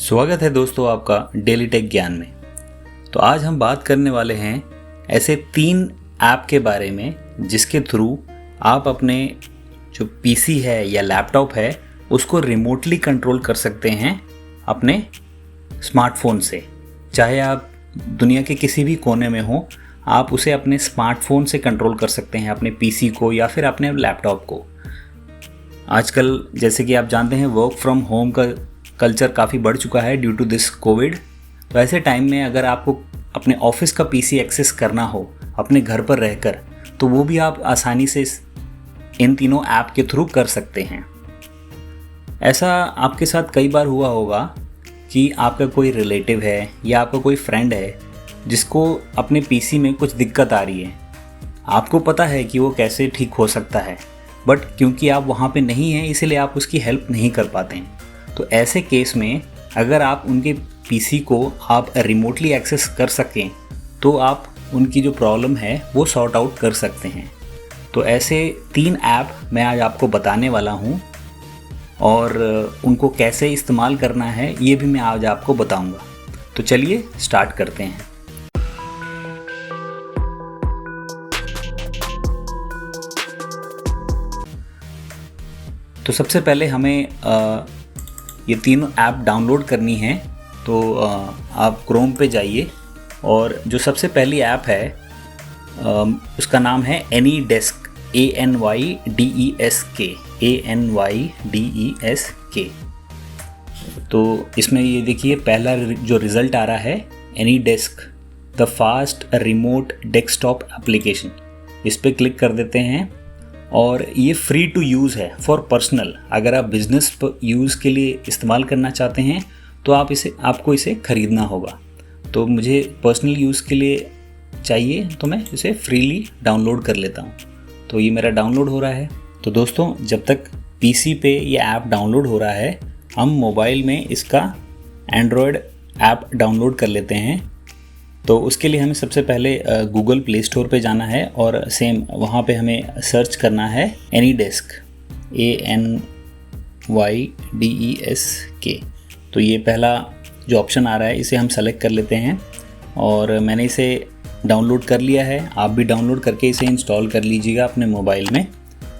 स्वागत है दोस्तों आपका डेली टेक ज्ञान में। तो आज हम बात करने वाले हैं ऐसे 3 ऐप के बारे में जिसके थ्रू आप अपने जो पीसी है या लैपटॉप है उसको रिमोटली कंट्रोल कर सकते हैं अपने स्मार्टफोन से। चाहे आप दुनिया के किसी भी कोने में हो, आप उसे अपने स्मार्टफोन से कंट्रोल कर सकते हैं, अपने पीसी को या फिर अपने लैपटॉप को। आजकल जैसे कि आप जानते हैं वर्क फ्रॉम होम का कल्चर काफ़ी बढ़ चुका है ड्यू टू दिस कोविड। तो ऐसे टाइम में अगर आपको अपने ऑफिस का पीसी एक्सेस करना हो अपने घर पर रहकर, तो वो भी आप आसानी से इन तीनों ऐप के थ्रू कर सकते हैं। ऐसा आपके साथ कई बार हुआ होगा कि आपका कोई रिलेटिव है या आपका कोई फ्रेंड है जिसको अपने पीसी में कुछ दिक्कत आ रही है। आपको पता है कि वो कैसे ठीक हो सकता है, बट क्योंकि आप वहाँ पे नहीं हैं इसीलिए आप उसकी हेल्प नहीं कर पाते हैं। तो ऐसे केस में अगर आप उनके पीसी को आप रिमोटली एक्सेस कर सकें तो आप उनकी जो प्रॉब्लम है वो सॉर्ट आउट कर सकते हैं। तो ऐसे 3 ऐप मैं आज आपको बताने वाला हूँ और उनको कैसे इस्तेमाल करना है ये भी मैं आज आपको बताऊँगा। तो चलिए स्टार्ट करते हैं। तो सबसे पहले हमें ये तीनों ऐप डाउनलोड करनी है। तो आप क्रोम पे जाइए और जो सबसे पहली ऐप है उसका नाम है एनीडेस्क, ANYDESK। तो इसमें ये देखिए पहला जो रिज़ल्ट आ रहा है AnyDesk the fast remote desktop application. इस पर क्लिक कर देते हैं और ये फ्री टू यूज़ है फॉर पर्सनल। अगर आप बिज़नेस यूज़ के लिए इस्तेमाल करना चाहते हैं तो आपको इसे ख़रीदना होगा। तो मुझे पर्सनल यूज़ के लिए चाहिए तो मैं इसे फ्रीली डाउनलोड कर लेता हूँ। तो ये मेरा डाउनलोड हो रहा है। तो दोस्तों जब तक पीसी पे ये ऐप डाउनलोड हो रहा है, हम मोबाइल में इसका एंड्रॉयड ऐप डाउनलोड कर लेते हैं। तो उसके लिए हमें सबसे पहले गूगल प्ले स्टोर पे जाना है और सेम वहाँ पे हमें सर्च करना है एनीडेस्क, ANYDESK। तो ये पहला जो ऑप्शन आ रहा है इसे हम सेलेक्ट कर लेते हैं और मैंने इसे डाउनलोड कर लिया है। आप भी डाउनलोड करके इसे इंस्टॉल कर लीजिएगा अपने मोबाइल में।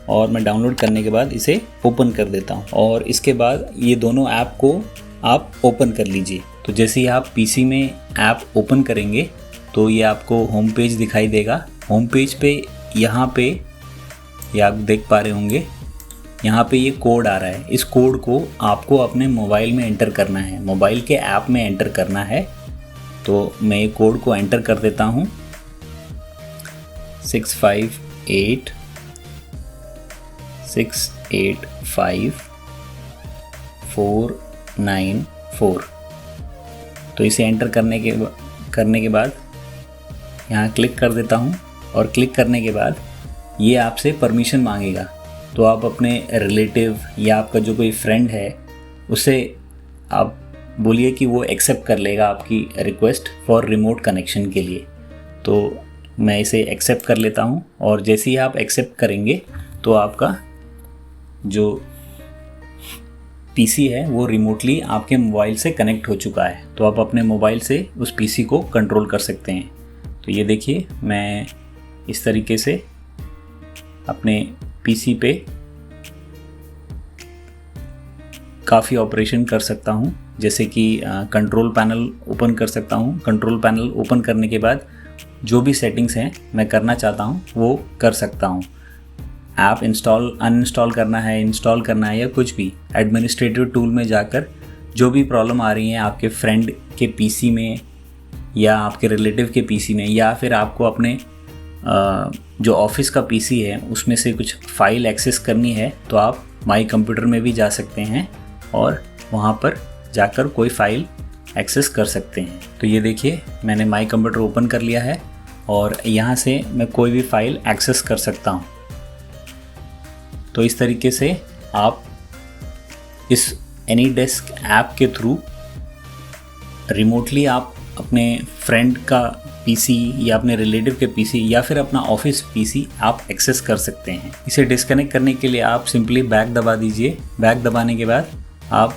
और मैं डाउनलोड करने के बाद इसे ओपन कर देता हूँ और इसके बाद ये दोनों ऐप को आप ओपन कर लीजिए। तो जैसे ही आप पीसी में ऐप ओपन करेंगे तो ये आपको होम पेज दिखाई देगा। होम पेज पे यहाँ पे ये आप देख पा रहे होंगे, यहाँ पे ये कोड आ रहा है। इस कोड को आपको अपने मोबाइल में एंटर करना है, मोबाइल के ऐप में एंटर करना है। तो मैं ये कोड को एंटर कर देता हूँ 658685494। तो इसे एंटर करने के बाद यहाँ क्लिक कर देता हूँ और क्लिक करने के बाद ये आपसे परमिशन मांगेगा। तो आप अपने रिलेटिव या आपका जो कोई फ्रेंड है उसे आप बोलिए कि वो एक्सेप्ट कर लेगा आपकी रिक्वेस्ट फॉर रिमोट कनेक्शन के लिए। तो मैं इसे एक्सेप्ट कर लेता हूँ और जैसे ही आप एक्सेप्ट करेंगे तो आपका जो पीसी है वो रिमोटली आपके मोबाइल से कनेक्ट हो चुका है। तो आप अपने मोबाइल से उस पीसी को कंट्रोल कर सकते हैं। तो ये देखिए मैं इस तरीके से अपने पीसी पे काफ़ी ऑपरेशन कर सकता हूँ। जैसे कि कंट्रोल पैनल ओपन कर सकता हूँ। कंट्रोल पैनल ओपन करने के बाद जो भी सेटिंग्स हैं मैं करना चाहता हूँ वो कर सकता हूँ। ऐप अनइंस्टॉल करना है, इंस्टॉल करना है या कुछ भी, एडमिनिस्ट्रेटिव टूल में जाकर जो भी प्रॉब्लम आ रही है आपके फ्रेंड के पीसी में या आपके रिलेटिव के पीसी में, या फिर आपको अपने जो ऑफिस का पीसी है उसमें से कुछ फ़ाइल एक्सेस करनी है, तो आप माई कंप्यूटर में भी जा सकते हैं और वहाँ पर जाकर कोई फ़ाइल एक्सेस कर सकते हैं। तो ये देखिए मैंने माई कंप्यूटर ओपन कर लिया है और यहाँ से मैं कोई भी फ़ाइल एक्सेस कर सकता हूँ। तो इस तरीके से आप इस एनीडेस्क ऐप के थ्रू रिमोटली आप अपने फ्रेंड का पीसी या अपने रिलेटिव के पीसी या फिर अपना ऑफिस पीसी आप एक्सेस कर सकते हैं। इसे डिस्कनेक्ट करने के लिए आप सिंपली बैक दबा दीजिए। बैक दबाने के बाद आप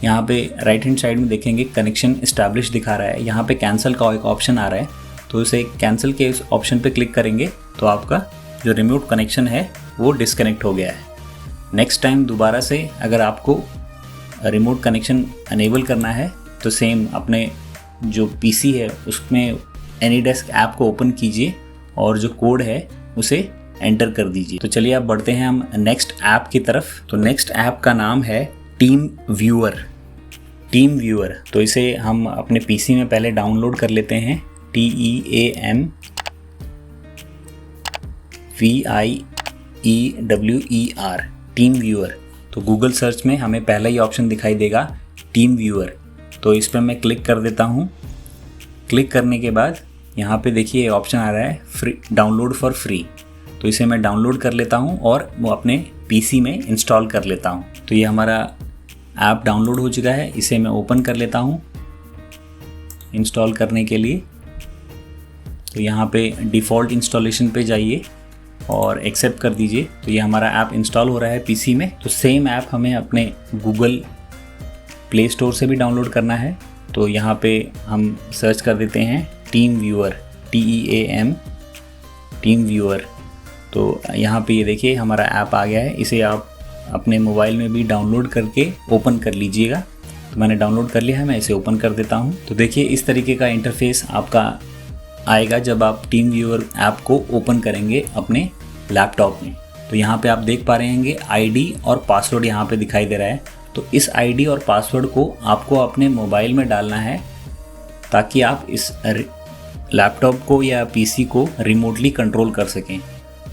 यहाँ पे राइट हैंड साइड में देखेंगे कनेक्शन इस्टेब्लिश दिखा रहा है, यहाँ पे कैंसिल का एक ऑप्शन आ रहा है, तो इसे कैंसिल के इस ऑप्शन पे क्लिक करेंगे तो आपका जो रिमोट कनेक्शन है वो डिस्कनेक्ट हो गया है। नेक्स्ट टाइम दोबारा से अगर आपको रिमोट कनेक्शन अनेबल करना है तो सेम अपने जो पीसी है उसमें एनीडेस्क ऐप को ओपन कीजिए और जो कोड है उसे एंटर कर दीजिए। तो चलिए अब बढ़ते हैं हम नेक्स्ट ऐप की तरफ। तो नेक्स्ट ऐप का नाम है टीम व्यूअर। टीम व्यूअर, तो इसे हम अपने पीसी में पहले डाउनलोड कर लेते हैं। TEAMVIEWER, team viewer. तो गूगल सर्च में हमें पहला ही ऑप्शन दिखाई देगा टीम व्यूअर, तो इस पर मैं क्लिक कर देता हूँ। क्लिक करने के बाद यहाँ पे देखिए ऑप्शन आ रहा है फ्री, डाउनलोड फॉर फ्री, तो इसे मैं डाउनलोड कर लेता हूँ और वो अपने पीसी में इंस्टॉल कर लेता हूँ। तो ये हमारा ऐप डाउनलोड हो चुका है, इसे मैं ओपन कर लेता हूँ इंस्टॉल करने के लिए। तो यहाँ पे डिफ़ॉल्ट इंस्टॉलेशन पे जाइए और एक्सेप्ट कर दीजिए। तो ये हमारा ऐप इंस्टॉल हो रहा है पीसी में। तो सेम ऐप हमें अपने गूगल प्ले स्टोर से भी डाउनलोड करना है। तो यहाँ पे हम सर्च कर देते हैं team viewer, TEAM team viewer. तो यहाँ पे ये देखिए हमारा ऐप आ गया है, इसे आप अपने मोबाइल में भी डाउनलोड करके ओपन कर लीजिएगा। तो मैंने डाउनलोड कर लिया है, मैं इसे ओपन कर देता हूँ। तो देखिए इस तरीके का इंटरफेस आपका आएगा जब आप टीम व्यूअर ऐप को ओपन करेंगे अपने लैपटॉप में। तो यहाँ पे आप देख पा रहे होंगे आईडी और पासवर्ड यहाँ पे दिखाई दे रहा है। तो इस आईडी और पासवर्ड को आपको अपने मोबाइल में डालना है ताकि आप इस लैपटॉप को या पीसी को रिमोटली कंट्रोल कर सकें।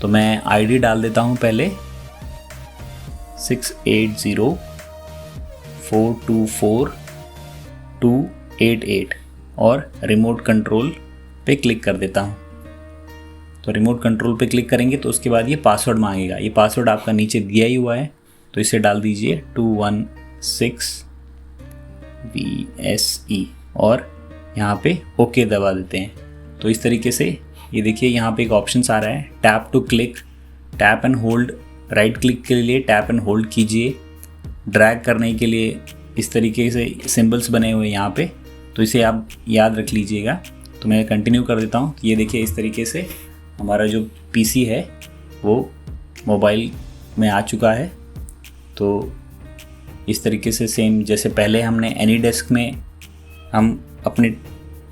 तो मैं आईडी डाल देता हूँ पहले 6804242288 और रिमोट कंट्रोल पे क्लिक कर देता हूँ। तो रिमोट कंट्रोल पे क्लिक करेंगे तो उसके बाद ये पासवर्ड मांगेगा। ये पासवर्ड आपका नीचे दिया ही हुआ है, तो इसे डाल दीजिए 216VSE और यहाँ पे ओके दबा देते हैं। तो इस तरीके से ये देखिए यहाँ पे एक ऑप्शन आ रहा है tap to click, tap and hold. Right click के लिए टैप एंड होल्ड कीजिए, ड्रैग करने के लिए इस तरीके से सिंबल्स बने हुए हैं यहाँ पे, तो इसे आप याद रख लीजिएगा। तो मैं कंटिन्यू कर देता हूँ। ये देखिए इस तरीके से हमारा जो पीसी है वो मोबाइल में आ चुका है। तो इस तरीके से सेम जैसे पहले हमने एनीडेस्क में हम अपने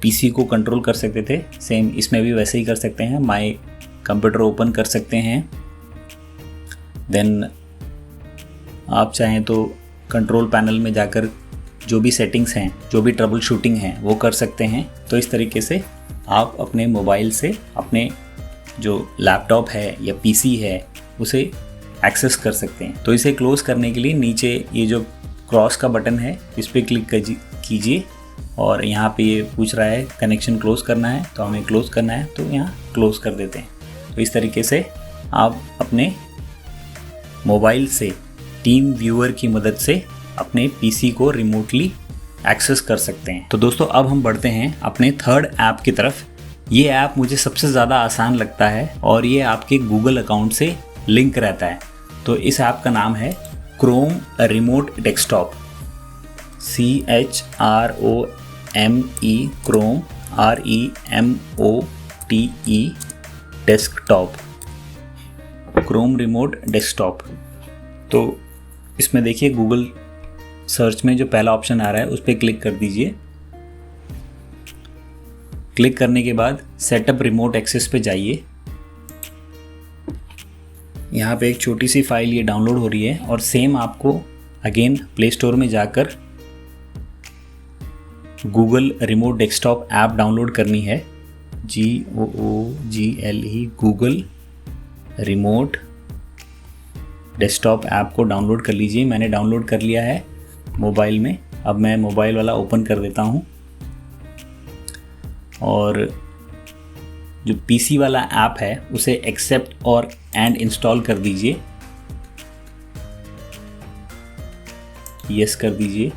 पीसी को कंट्रोल कर सकते थे, सेम इसमें भी वैसे ही कर सकते हैं। माय कंप्यूटर ओपन कर सकते हैं, देन आप चाहें तो कंट्रोल पैनल में जाकर जो भी सेटिंग्स हैं, जो भी ट्रबल शूटिंग है वो कर सकते हैं। तो इस तरीके से आप अपने मोबाइल से अपने जो लैपटॉप है या पीसी है उसे एक्सेस कर सकते हैं। तो इसे क्लोज़ करने के लिए नीचे ये जो क्रॉस का बटन है इस पर क्लिक कीजिए और यहाँ पे ये पूछ रहा है कनेक्शन क्लोज करना है, तो हमें क्लोज करना है, तो यहाँ क्लोज कर देते हैं। तो इस तरीके से आप अपने मोबाइल से टीम व्यूअर की मदद से अपने पीसी को रिमोटली एक्सेस कर सकते हैं। तो दोस्तों अब हम बढ़ते हैं अपने थर्ड ऐप की तरफ। ये ऐप मुझे सबसे ज़्यादा आसान लगता है और ये आपके गूगल अकाउंट से लिंक रहता है। तो इस ऐप का नाम है Chrome remote desktop, CHROME Chrome REMOTE desktop, Chrome remote desktop. तो इसमें देखिए गूगल सर्च में जो पहला ऑप्शन आ रहा है उस पर क्लिक कर दीजिए। क्लिक करने के बाद सेटअप रिमोट एक्सेस पे जाइए। यहाँ पे एक छोटी सी फाइल ये डाउनलोड हो रही है और सेम आपको अगेन प्ले स्टोर में जाकर Google remote desktop app download करनी है। GOOGLE Google remote desktop app को डाउनलोड कर लीजिए। मैंने डाउनलोड कर लिया है मोबाइल में। अब मैं मोबाइल वाला ओपन कर देता हूँ और जो पीसी वाला ऐप है उसे एक्सेप्ट और एंड इंस्टॉल कर दीजिए, यस कर दीजिए।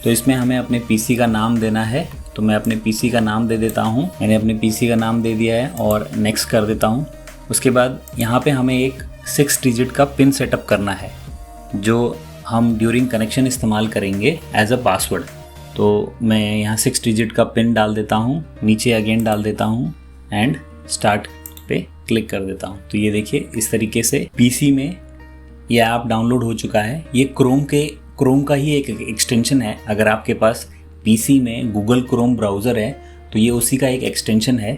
तो इसमें हमें अपने पीसी का नाम देना है, तो मैं अपने पीसी का नाम दे देता हूँ। मैंने अपने पीसी का नाम दे दिया है और नेक्स्ट कर देता हूँ। उसके बाद यहाँ पे हमें एक 6 डिजिट का पिन सेटअप करना है जो हम ड्यूरिंग कनेक्शन इस्तेमाल करेंगे एज अ पासवर्ड। तो मैं यहाँ 6 डिजिट का पिन डाल देता हूँ, नीचे अगेन डाल देता हूँ एंड स्टार्ट पे क्लिक कर देता हूँ। तो ये देखिए इस तरीके से पीसी में ये ऐप डाउनलोड हो चुका है। ये क्रोम का ही एक एक्सटेंशन है। अगर आपके पास पीसी में गूगल क्रोम ब्राउज़र है तो ये उसी का एक एक्सटेंशन है।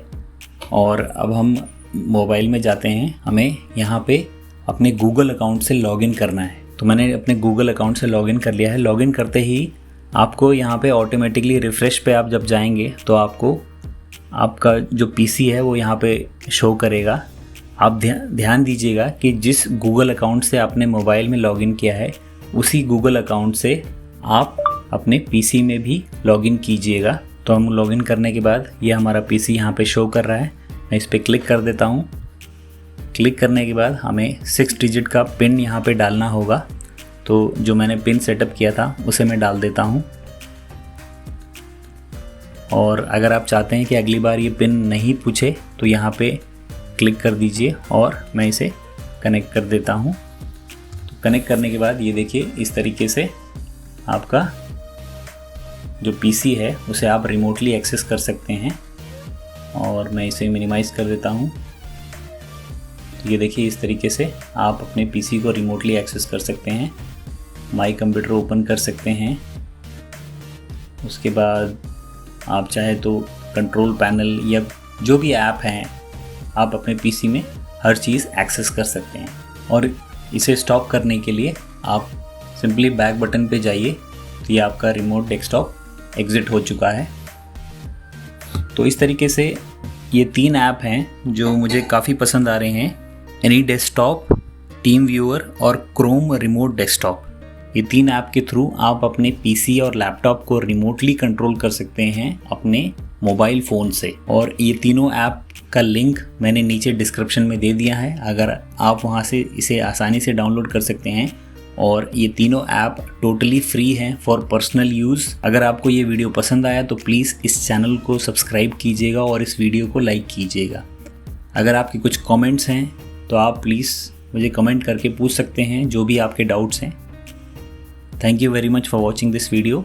और अब हम मोबाइल में जाते हैं, हमें यहाँ पे अपने गूगल अकाउंट से लॉगिन करना है। तो मैंने अपने गूगल अकाउंट से लॉगिन कर लिया है। लॉगिन करते ही आपको यहाँ पे ऑटोमेटिकली रिफ़्रेश पे आप जब जाएंगे तो आपको आपका जो पीसी है वो यहाँ पे शो करेगा। आप ध्यान दीजिएगा कि जिस गूगल अकाउंट से आपने मोबाइल में लॉगिन किया है उसी गूगल अकाउंट से आप अपने पीसी में भी लॉगिन कीजिएगा। तो हम लॉगिन करने के बाद ये हमारा पीसी यहाँ पे शो कर रहा है। मैं इस पर क्लिक कर देता हूँ। क्लिक करने के बाद हमें 6 डिजिट का पिन यहाँ पे डालना होगा। तो जो मैंने पिन सेटअप किया था उसे मैं डाल देता हूँ। और अगर आप चाहते हैं कि अगली बार ये पिन नहीं पूछे तो यहाँ पे क्लिक कर दीजिए और मैं इसे कनेक्ट कर देता हूँ। तो कनेक्ट करने के बाद ये देखिए इस तरीके से आपका जो पीसी है उसे आप रिमोटली एक्सेस कर सकते हैं। और मैं इसे मिनिमाइज़ कर देता हूँ। तो ये देखिए इस तरीके से आप अपने पीसी को रिमोटली एक्सेस कर सकते हैं। माई कंप्यूटर ओपन कर सकते हैं। उसके बाद आप चाहे तो कंट्रोल पैनल या जो भी ऐप हैं आप अपने पीसी में हर चीज़ एक्सेस कर सकते हैं। और इसे स्टॉप करने के लिए आप सिंपली बैक बटन पे जाइए। तो ये आपका रिमोट डेस्कटॉप एग्ज़िट हो चुका है। तो इस तरीके से ये 3 ऐप हैं जो मुझे काफ़ी पसंद आ रहे हैं, एनी डेस्कटॉप, टीम व्यूअर और क्रोम रिमोट डेस्कटॉप। ये 3 ऐप के थ्रू आप अपने पीसी और लैपटॉप को रिमोटली कंट्रोल कर सकते हैं अपने मोबाइल फ़ोन से। और ये तीनों ऐप का लिंक मैंने नीचे डिस्क्रिप्शन में दे दिया है, अगर आप वहाँ से इसे आसानी से डाउनलोड कर सकते हैं। और ये तीनों ऐप टोटली फ्री हैं फॉर पर्सनल यूज़। अगर आपको ये वीडियो पसंद आया तो प्लीज़ इस चैनल को सब्सक्राइब कीजिएगा और इस वीडियो को लाइक कीजिएगा। अगर आपके कुछ कमेंट्स हैं तो आप प्लीज़ मुझे कमेंट करके पूछ सकते हैं जो भी आपके डाउट्स हैं। Thank you very much for watching this video.